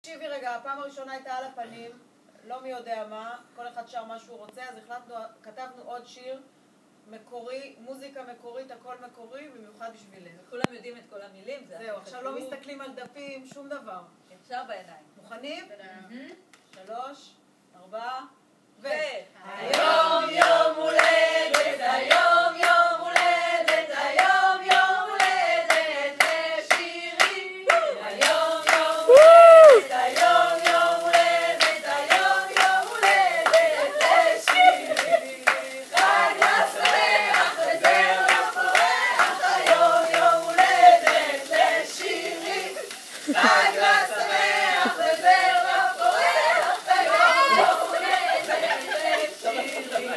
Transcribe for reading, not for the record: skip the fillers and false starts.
תקשיבי רגע, הפעם הראשונה הייתה על הפנים, לא מי יודע מה, כל אחד שר מה שהוא רוצה, אז כתבנו עוד שיר מקורי, מוזיקה מקורית, הכל מקורי, במיוחד בשבילנו. כולם יודעים את כל המילים. זהו, עכשיו לא מסתכלים על דפים, שום דבר. אפשר בעיניים. מוכנים? 3, 4, ו... היום יום הולדת, היום יום הולדת, היום יום הולדת לשירי. היום יום הולדת, היום יום הולדת, היום יום הולדת לשירי. חג שמח וזר לפורח, היום יום הולדת לשירי. חג שמח וזר לפורח, היום יום הולדת לשירי.